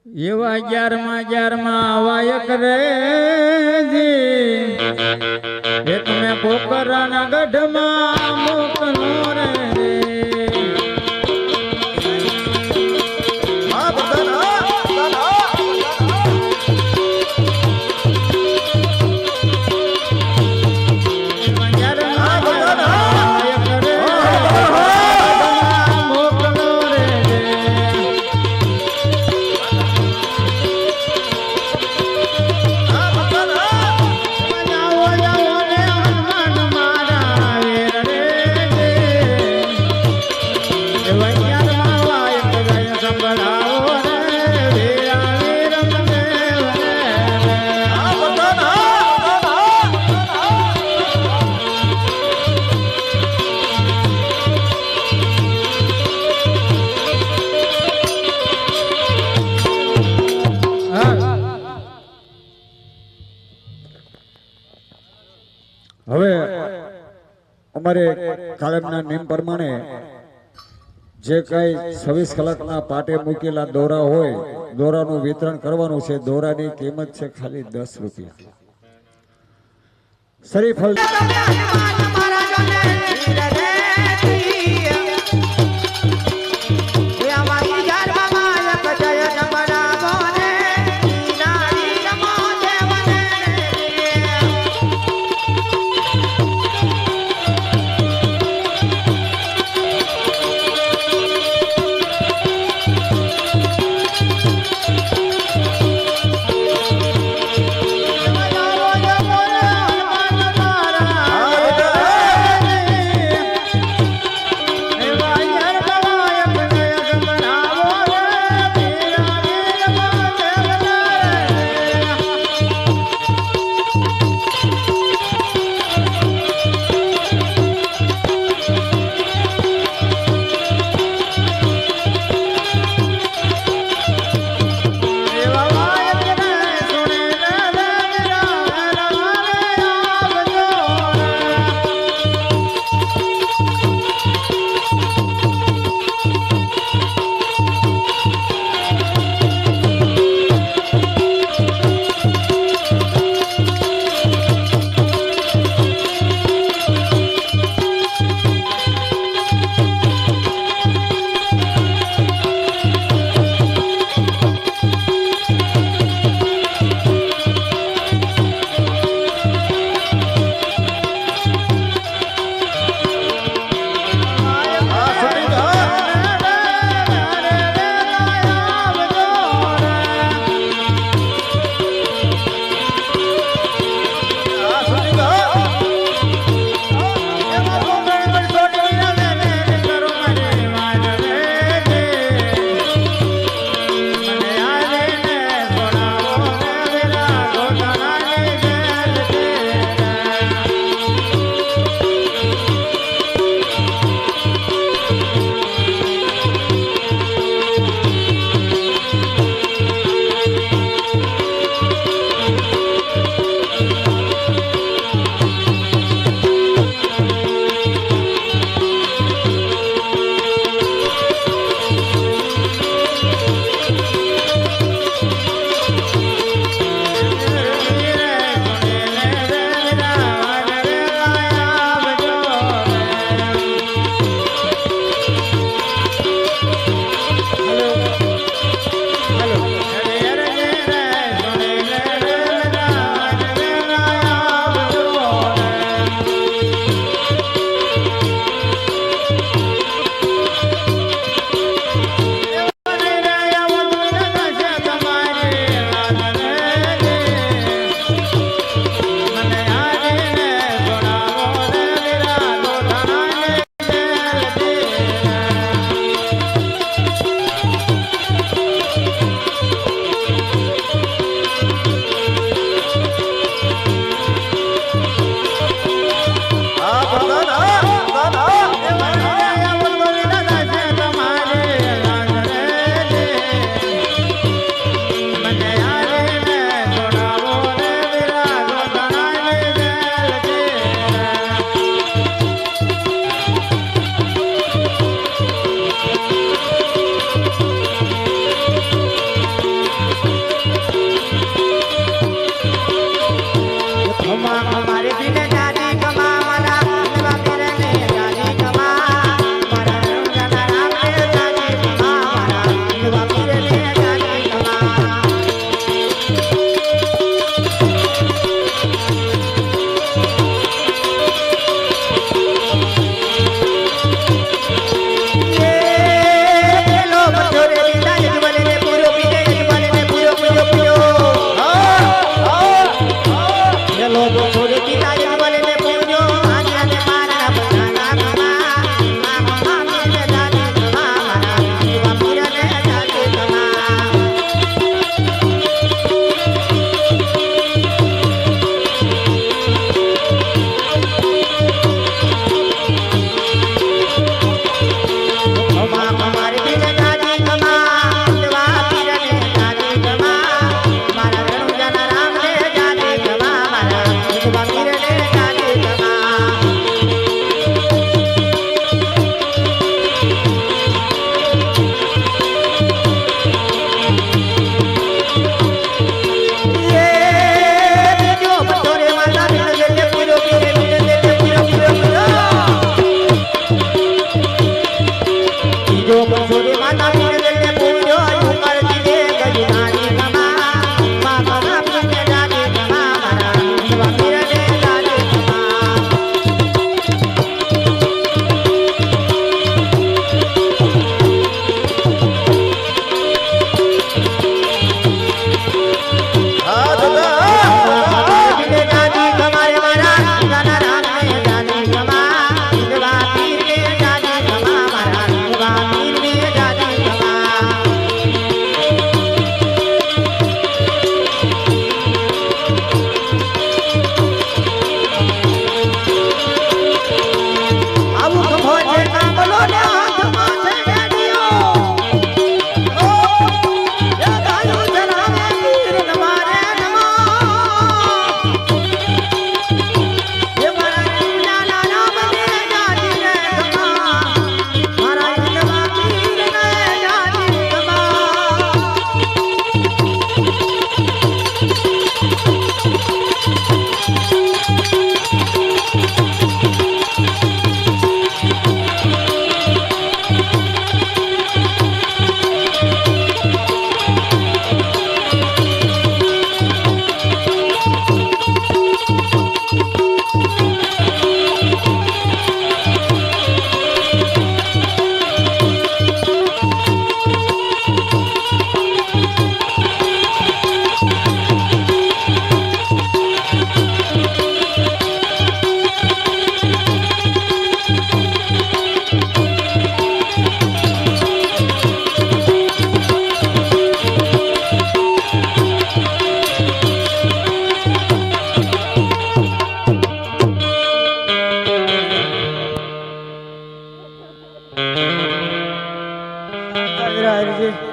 એવા 11માં વાયક રે એક મેં પોકરાના ગઢમાં મોકલો રે હવે અમારે કાયમના નિયમ પ્રમાણે જે કઈ 26 કલાકના પાટે મૂકેલા દોરા હોય દોરાનું વિતરણ કરવાનું છે. દોરાની કિંમત છે ખાલી 10 રૂપિયા. શરીફળ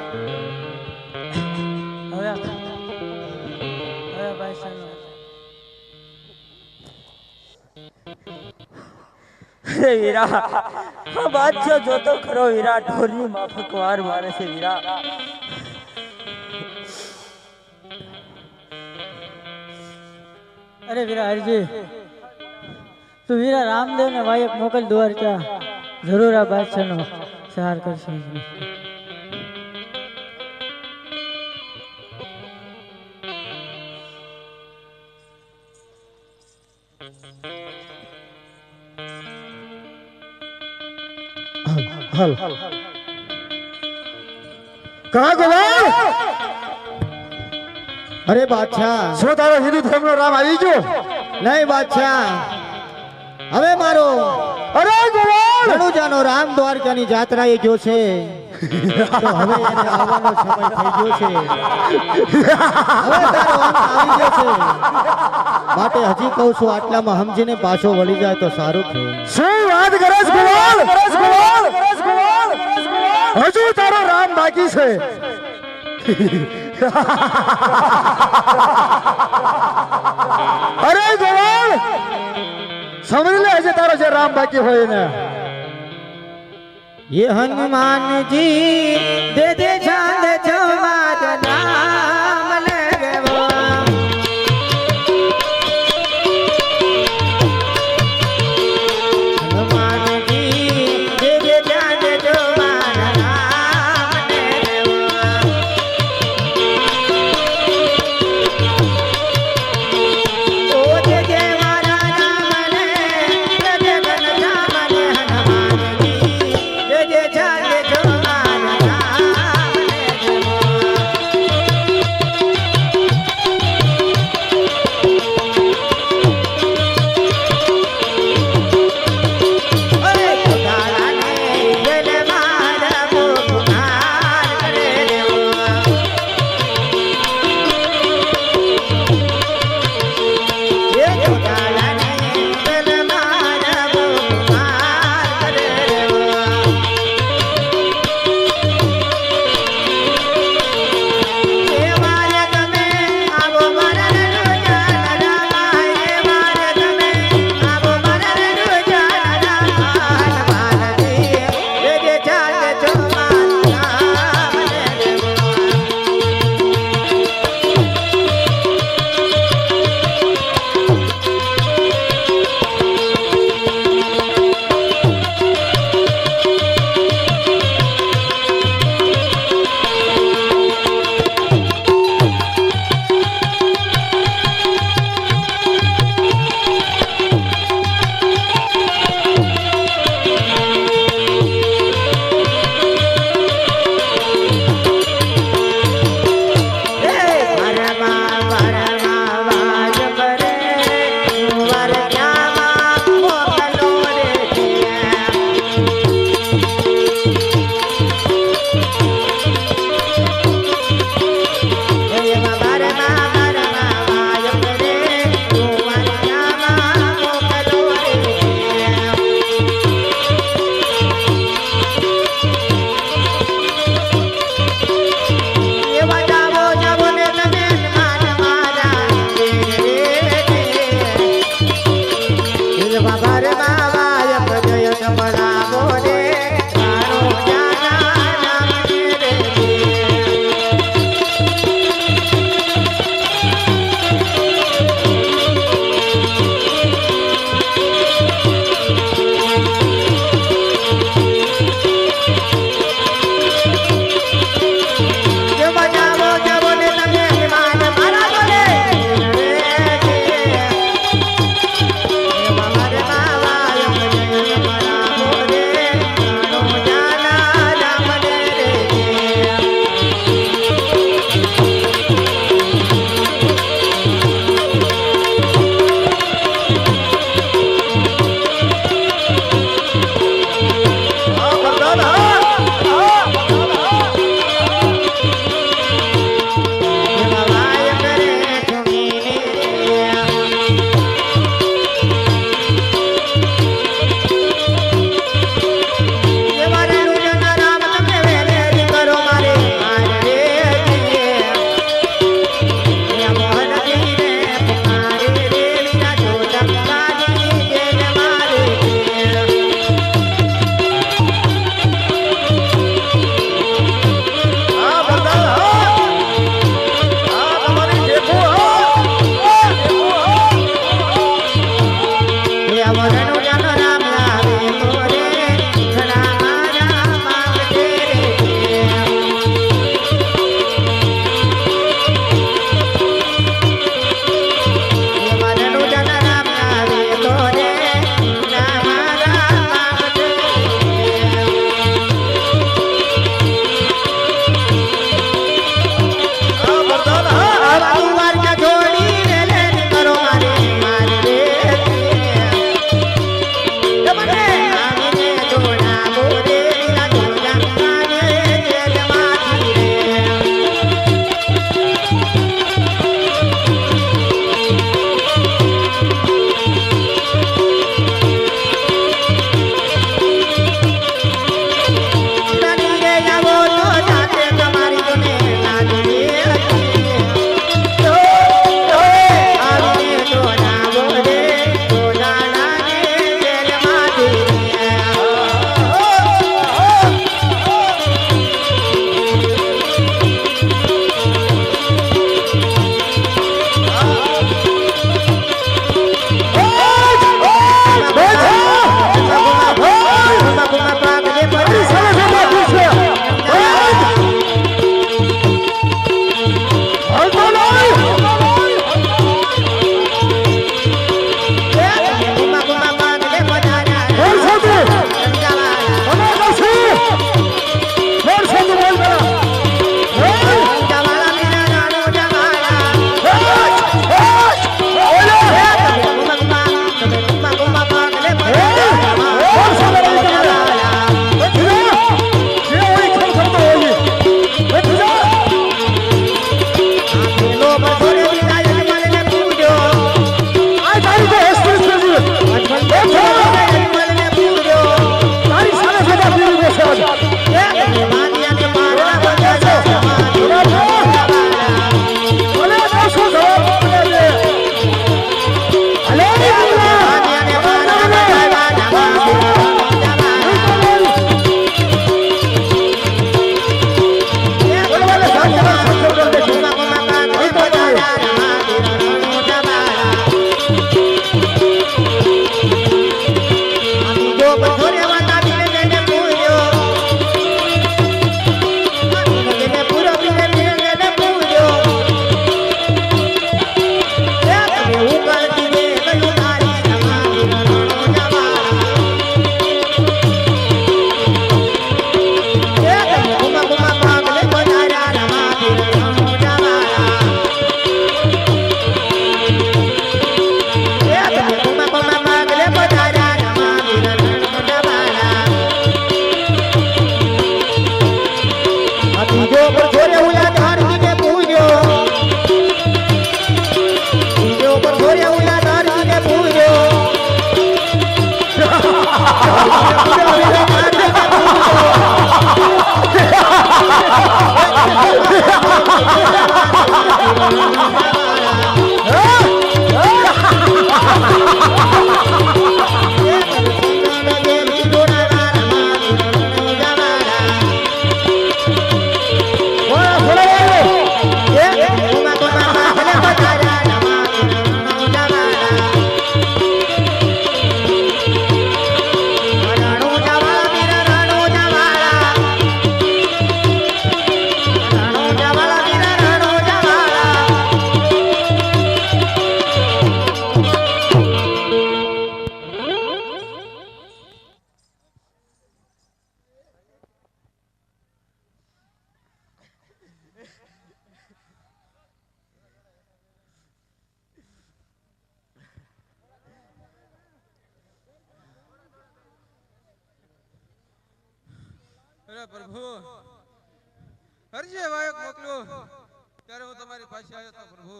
અરે વીરા આ બાદશાહ જોતો ખરો વીરા ઢોરની માફક વાર મારે છે વીરા અરે વીરા હરજી તું વીરા રામદેવ ને વાયક મોકલ દ્વારકા જરૂર આ બાદશાહ નો સહાર કરશે હાલ કહા ગોવાળ અરે બાદશાહ શું તારો હિન્દુ ધર્મનો રામ આવી ગયો નહીં બાદશાહ હવે મારો અરે ગોવાળ રણુજાનો રામ દ્વારકાની જાત્રાએ ગયો છે તો હવે એને આવવાનો સમય થઈ ગયો છે હવે તારો અંત આવી ગયો છે માટે હજી કહું છું આટલામાં સમજીને પાછો વળી જાય તો સારું છે શું વાત કરે છે ગોવાળ હજુ તારો રામ બાકી છે અરે ગોવાળ સમજી લે હજી તારો જે રામ બાકી હોય ને ये हनुमान जी दे दे चांद चमाद नाम लगवा हनुमान जी दे दे चांद चमाद नाम लगवा ओ दे दे मारा नाम ले दे दे बन नाम ले हनुमान जी दे दे चांद चमाद नाम અરે પ્રભુ હરજે વાયક મોકલ્યો ત્યારે હું તમારી પાસે આવ્યો હતો પ્રભુ.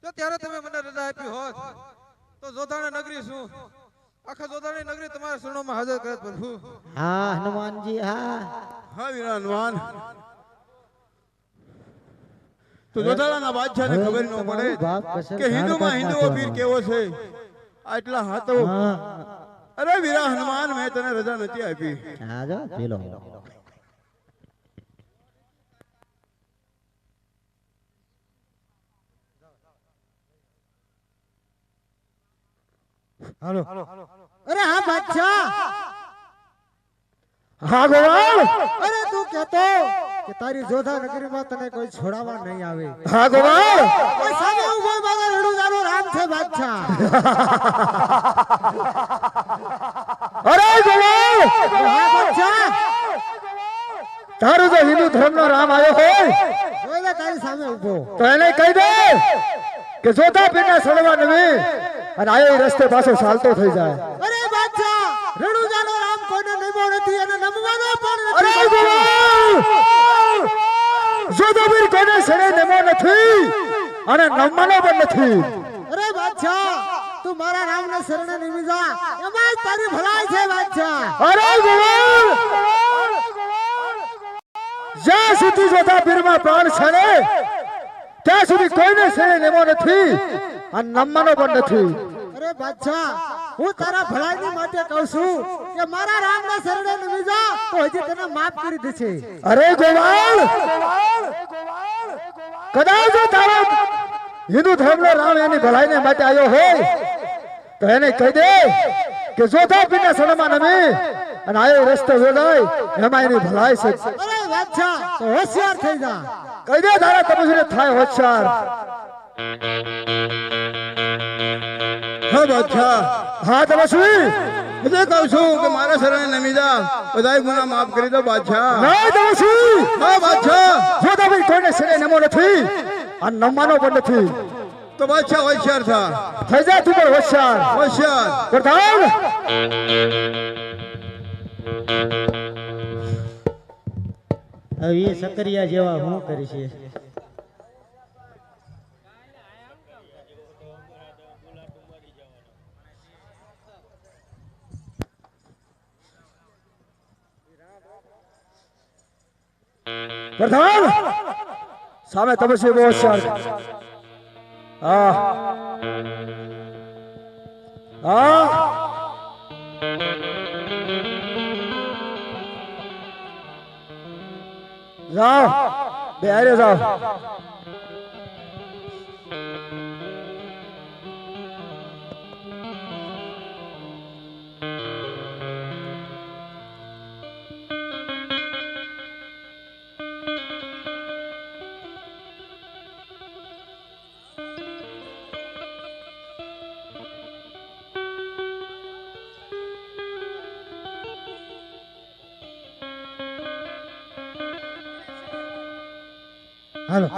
તો ત્યારે તમે મને રજા આપી હોત તો જોધાણા નગરી શું આખા જોધાણી નગરી તમારા શરણોમાં હાજર કરે પ્રભુ. હા હનુમાનજી હા. હા વીરા હનુમાન, તો જોધાડાના બાદશાહને ખબર ન પડે બાપ કસર કે હિન્દુમાં હિન્દુઓ પીર કેવો છે. આટલા હાથો હા અરે વીરા હનુમાન, મેં તને રજા નથી આપી. હા જો પેલો અરે હા બાદશાહ. હા ગોવાળ, અરે તું કહેતો કે તારી જોધા નગરીમાં તને કોઈ છોડાવવા નહીં આવે. હા ગોવાળ, કોઈ સામે ઉભો મારા રણુજાનો રામ છે બાદશાહ. અરે ગોવાળ, હા બાદશાહ. તારું જો હિન્દુ ધર્મનો રામ આવ્યો હોય જોઈને તારી સામે ઉભો. તો એને કહી દે કે જોતા પીરના સળવા નવી અને આયો એ રસ્તે પાછો ચાલતો થઈ જાય. અરે બાદશાહ, રણુજાનો રામ કોઈને નમવો નથી અને નમવાનો પણ અરે નથી. ગોવાળ, જોતા પીર કોઈને સળે નમો નથી અને નમવાનો પણ નથી. અરે બાદશાહ, તું મારા રામને શરણે નિમી જા, એમાં જ તારી ભલાઈ છે બાદશાહ. અરે ગોવાળ, જ્યાં સુધી જોતા પીરમાં પ્રાણ છે ને ત્યાં સુધી કોઈને સળે નમો નથી અને નમવાનો પણ નથી. અરે બાદશાહ, હું તારા ભલાઈની માટે કહું છું કે મારા રામને શરણે નિમી જા તો હજી તને માફ કરી દેશે. અરે ગોવાળ, કદાચ જો તારો હિન્દુ ધર્મનો રામ એની ભલાઈને માટે આવ્યો હોય તો એને કહી દે કે જોતા પીરના સણમાં નમી અને આયો રસ્તો વેલાય એમાં એની ભલાઈ છે. અરે બાદશાહ, તો હોશિયાર થઈ જા. કહી દે તારા તપસ્વીને થાય હોશિયાર. હા બાદશાહ, હા તપસ્વી, એટલે કહું છું કે મારા શરણે નમી જા, બધાય ગુના માફ કરી દો બાદશાહ. ના તપસ્વી, હા બાદશાહ, જોતા પીર કોઈને સડે નમો નથી અને નમવાનો પણ નથી. તો બાદશાહ હોશિયાર થા, થઈ જા તું પણ હોશિયાર. હોશિયાર. પ્રધાન, હવે એ સકરિયા જેવા હું કરી છે. પ્રધાન, સામે તપસ્વી બહુ હોશિયાર. હા હા, જાઓ બે હારે જાઓ. હાલો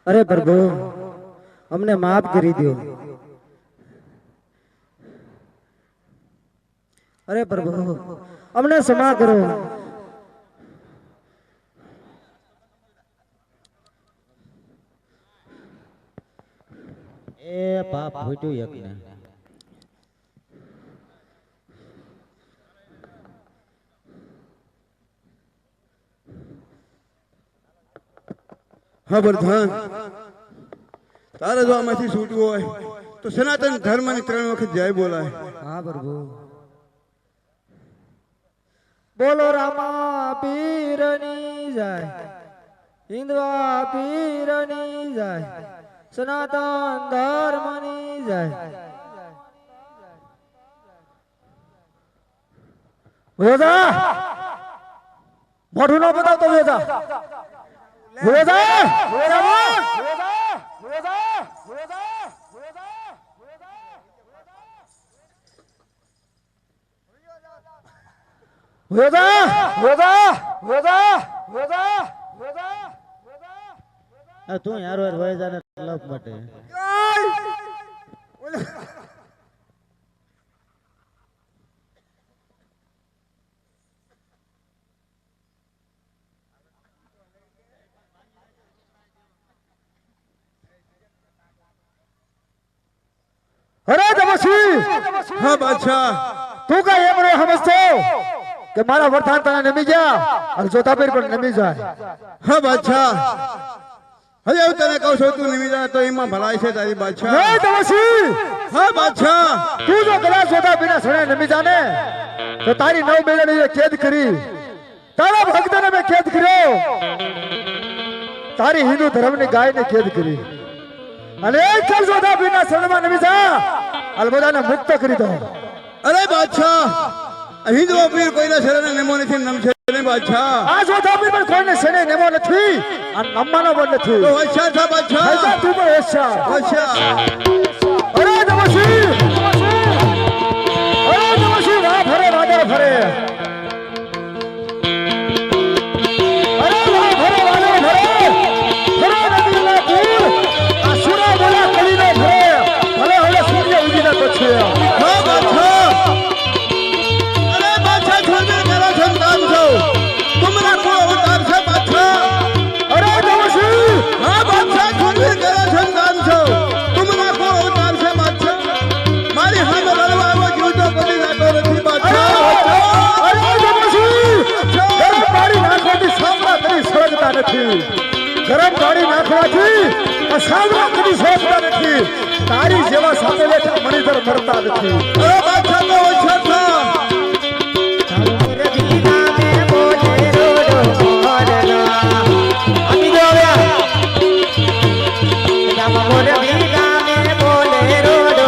અરે પ્રભુ અમને માફ કરી દો. અરે પ્રભુ અમને ક્ષમા કરો. એ પાપ ફૂટ્યું એકને. હા પ્રધાન, તારે જો આમાંથી છૂટવું હોય તો સનાતન ધર્મની 3 વખત જય બોલાય. હા પ્રભુ. બોલો રામા પીરની જાય, હિન્દવા પીરની જાય, સનાતન ધર્મની જાય. વેદા મોઢું ન બતાવતો વેદા. વેદા વેદા વેદા વેદા વેદા વેદા તું યાર વાર વહી જાને તલબ માટે. અરે તપસ્વી, હા બાદશાહ. તું કઈ એમ ન સમજતો કે મારા વરદાન તને નમી ગયા અને જોતાપીર પણ નમી જાય. હા બાદશાહ, હવે હું તને કહું છું તું નિમિત્ત તો એમાં ભલાઈ છે તારી બાદશાહ. નહીં તપસ્વી, હા બાદશાહ. તું જો કદાચ જોતાપીરના શરણે નમી જાને તો તારી 9 મહિનાની કેદ કરી, તારા ભક્તને મેં કેદ કર્યો, તારી હિન્દુ ધર્મની ગાયને કેદ કરી, અને એક જોતાપીરના શરણમાં નમી જા અલબદાને મુક્ત કરી દો. અરે બાદશાહ, હિન્દુ પીર કોઈના શરણે નેમો નથી નમશે નહીં બાદશાહ. આ જોતાપીર પણ કોઈને શરણે નેમો નથી અને નમવાનો પણ નથી. તો હોશિયાર થા બાદશાહ. હૈસા તું પણ હોશિયાર. હોશિયાર. અરે તપસ્વી, અરે તપસ્વી, વાહ ફરે વાદળ ફરે, અરે વાહ ફરે વાદળ ફરે, ફરે નદીના પૂર, આ સુરા બોલા કલીનો ફરે, ભલે હવે સૂર્ય ઉગીને પછી. હા બાદશાહ. અરે બાદશાહ છોડને કરો સંતાન છો, તુમરા કો અવતાર છે બાદશાહ. અરે તપસ્વી, હા બાદશાહ છોડને કરો સંતાન છો, તુમરા કો અવતાર છે બાદશાહ. મારી સામે લડવા આવ્યો જીવ તો કદી જાતો નથી બાદશાહ. અરે તપસ્વી, ગરમ પાણી નાખવાથી સાંભળા કદી સળગતા નથી, ગરમ પાણી નાખવાથી આ સાંભળા કદી સળગતા નથી, તારી જેવા સાથે બેઠા મણિધર મરતા નથી. અરે બાદશાહ તો હોશિયાર થા. બોલે રોડો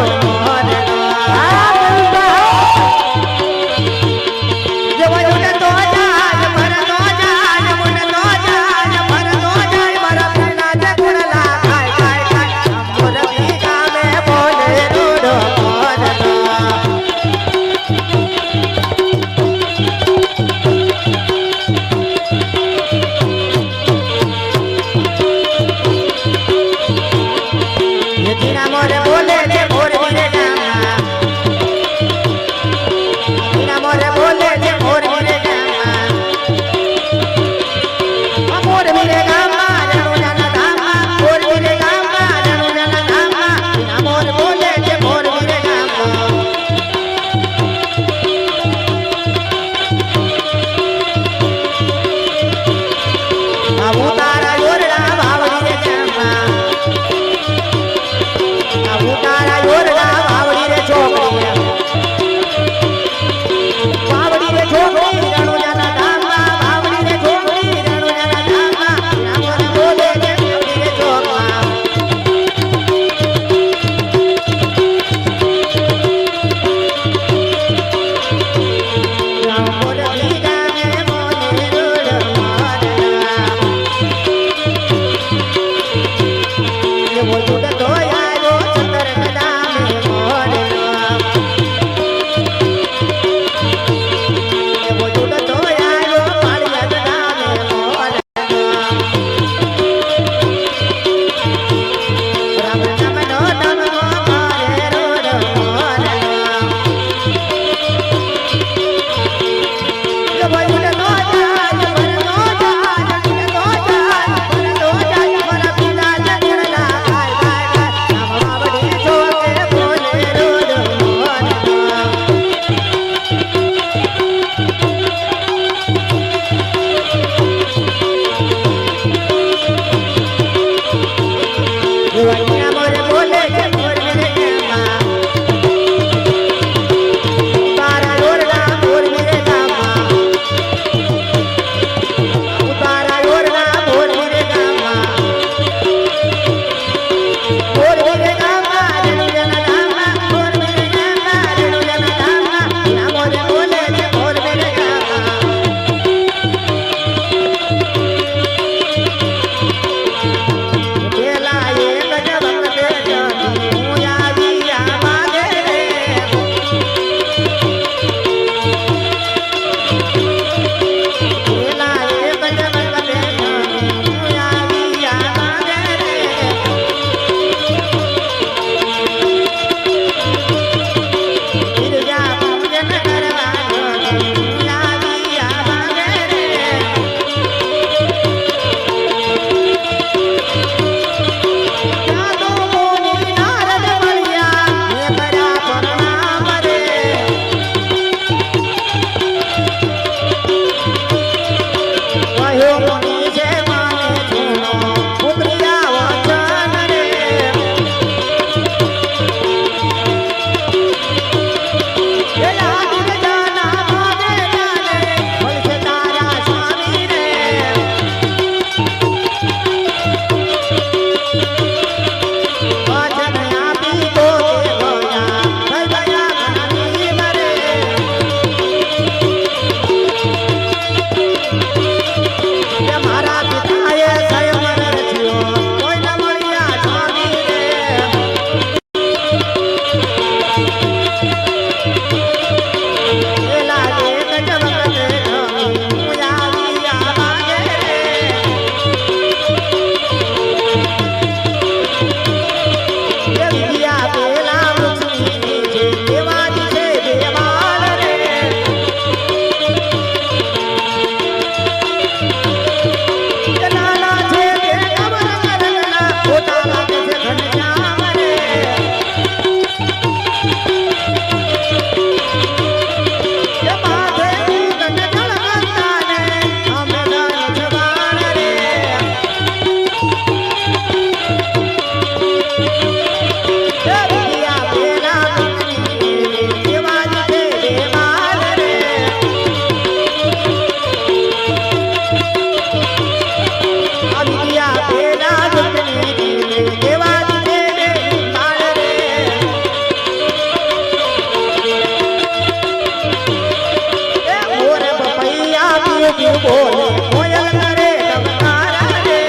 પીયું બોલે કોયલ કરે ટમકારા રે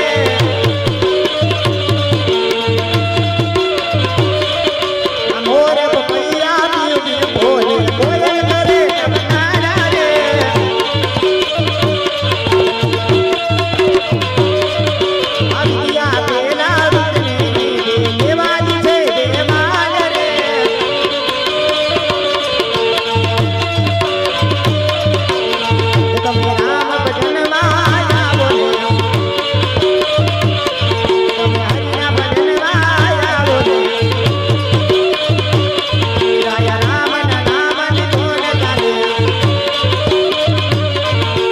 આ મોર પપૈયા પીયું પીયું બોલે કોયલ કરે ટમકારા રે આ વિયા પેલા વિતને દેવાની છે દેવાન રે તમે રામ ભજનમાં આવો રે તમે હરિના ભજનમાં આવો રે રાયા રામના નામની ધૂન ગાલે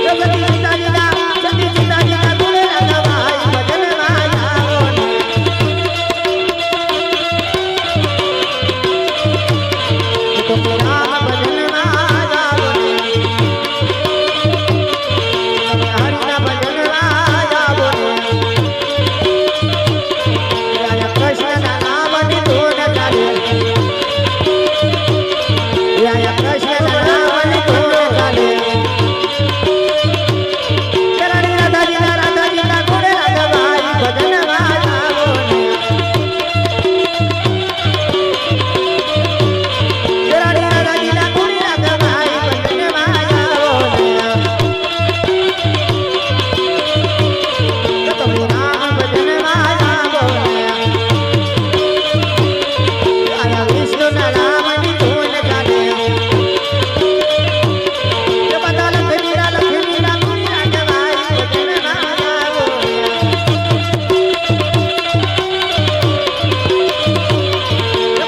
જગત સીતાજીના સતી સીતાજીના ગુણ લગવાય ભજનમાં આવો રે તમે રામ ભજનમાં આવો રે હરિના ભજનમાં આવો રે રાજા કૃષ્ણના નામની ધૂન ગાલે રાજા કૃષ્ણના નામની ધૂન ગાલે રાણી રાધાજીના ગુણ લગવાય ભજનમાં આવો રે રાણી રાધાજીના ગુણ લગવાય ભજનમાં આવો રે તમે રામ ભજનમાં આવો રે રાજા વિષ્ણુના નામની ધૂન ગાલે બધા લક્ષ્મીના ગુણ લગવાય ભજનમાં આવો રે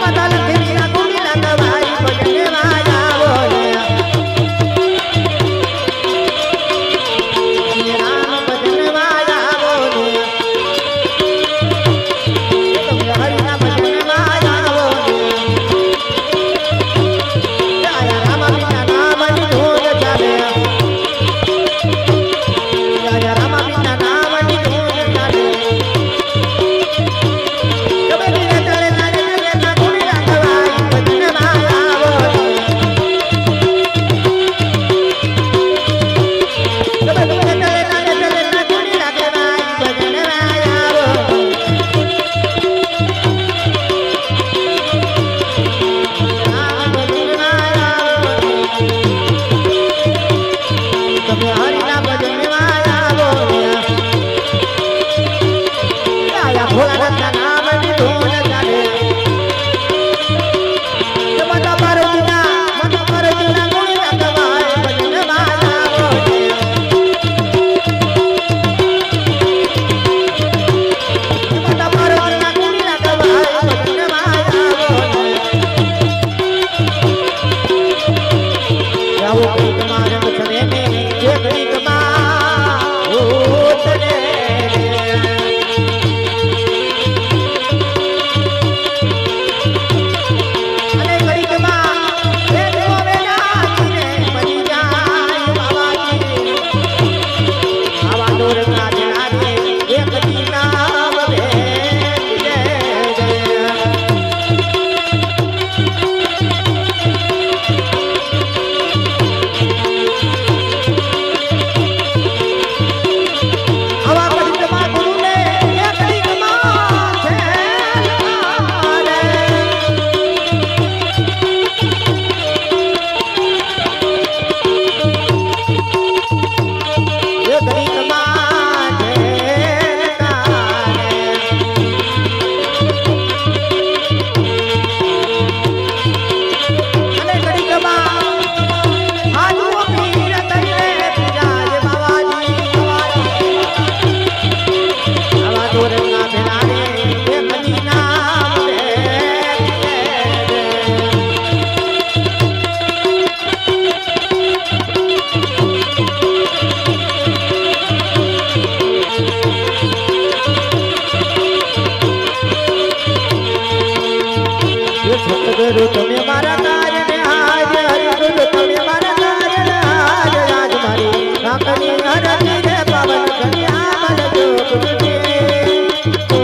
બધા લક્ષ્મીના ગુણ લગવાય ભજનમાં આવો રે રામ ભજનમાં આવો રે તમે હરિના ભજનમાં આવો રે રાજા રામાપીના નામની ધૂન ચાલે રાજા રામાપીના નામની ધૂન ચાલે તમે ધીરે ચાલે ચાલે ચાલે ગુણ લગવાય ભજનમાં આવો રે તમે ધીરે ચાલે ચાલે ચાલે ગુણ લગવાય ભજનમાં આવો રામ ભજનમાં આવો તમે હરિના ભજનમાં આવો રાજા ભોળાનાથના નામની ધૂન ચાલે બધા પરજીના ગુણ લગવાય ભજનમાં આવો બધા પરજીના ગુણ લગવાય ભજનમાં આવો આવો કઈક મારમ ચડે ને જે કઈક માં ઉતરે અને કઈક માં એ જોવે નાચીને બની જાય બાવાજી આવા દોરના જણાને એક દી નામ ભેટ દે આવા પરિક્રમા ગુરુને એક દીકમાં છે લારે. એક દીકમાં છે લારે. અને ઘડીકમાં હાજુ પીર તને પૂજાય બાવાજી આવા દોરના ભેલારે એક દી નામ ભેટ દે. સતગુરુ તમે મારા કાર્યને હાજ હરિગુરુ તમે મારા કાર્યને હાજ રાજ મારી નાકની હરતી રે પવન કન્યા બનજો ગુરુજી ઓ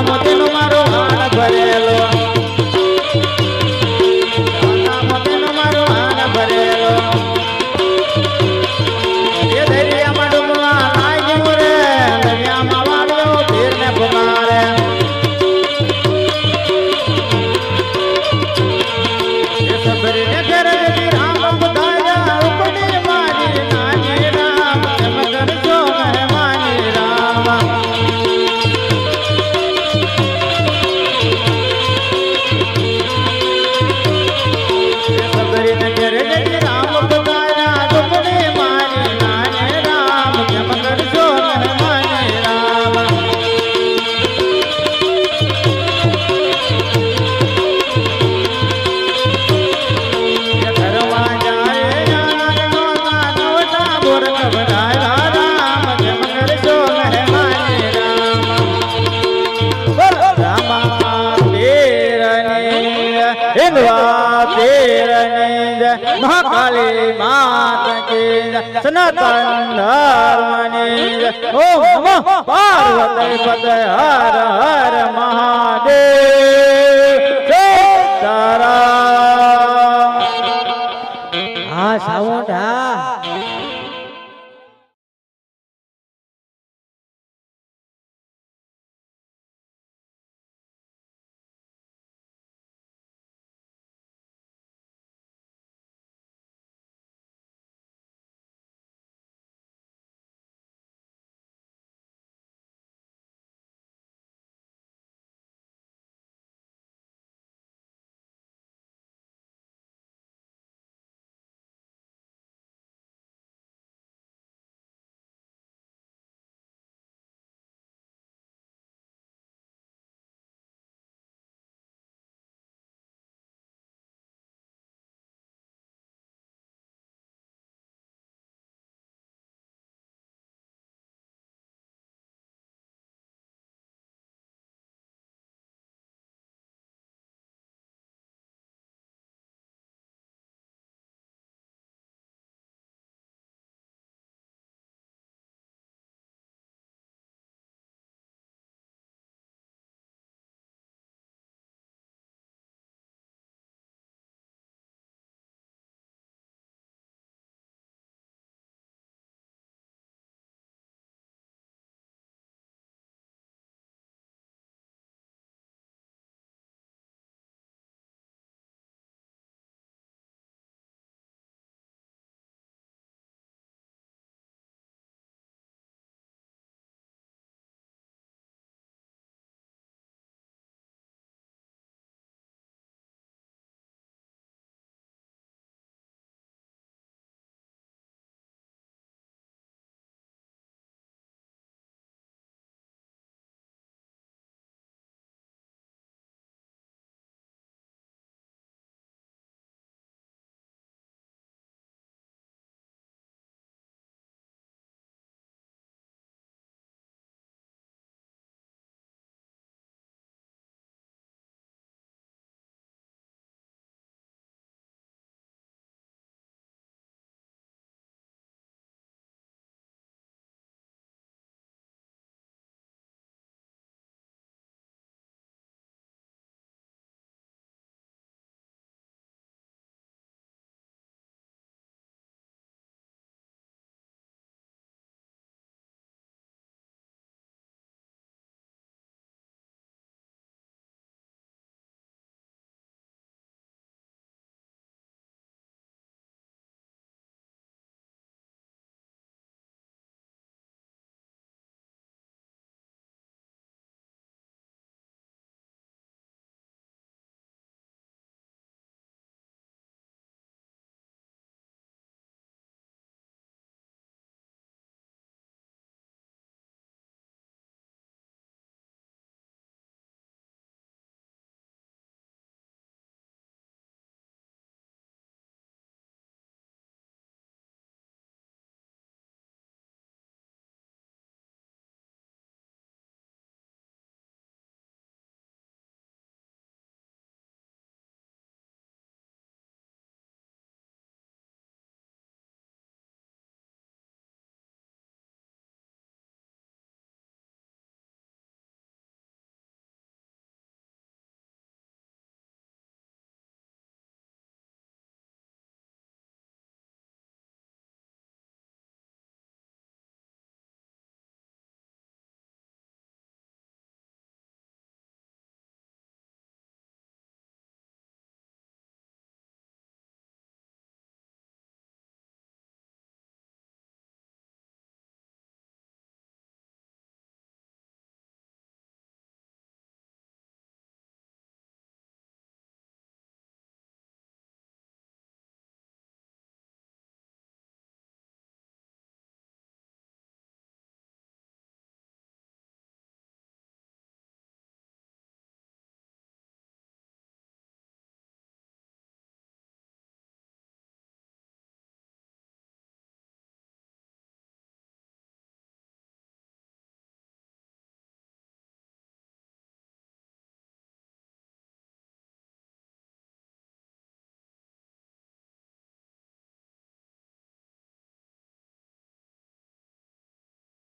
મોતીનો મારો હાણ ભરેલો સોના મોતીનો મારો હાણ ભરેલો એ દરિયામાં ડૂબવા લાગ્યું રે દરિયામાં વાળ્યો પીરને પુકારે એ સબરીને ઘરે જતી રામ બધાયા ઉપડી મારી નાની રામ એમ કરજો મહેમાની રામ સબરીને ઘરે જતી રામ બધાયા ઉપડી મારી નાની રામ એમ કરજો મહેમાની રામ ઘરવા જાય યાર નોતા નોતા બોર કબડાયા રામ જેમ કરજો મહેમાની રામ બોલ રામા તેરની હિંદવા તેરની જય મહાકાલી માત કી જય સનાતન ધર્મની જય ઓમ નમઃ પાર્વતી પતય હર હર મહા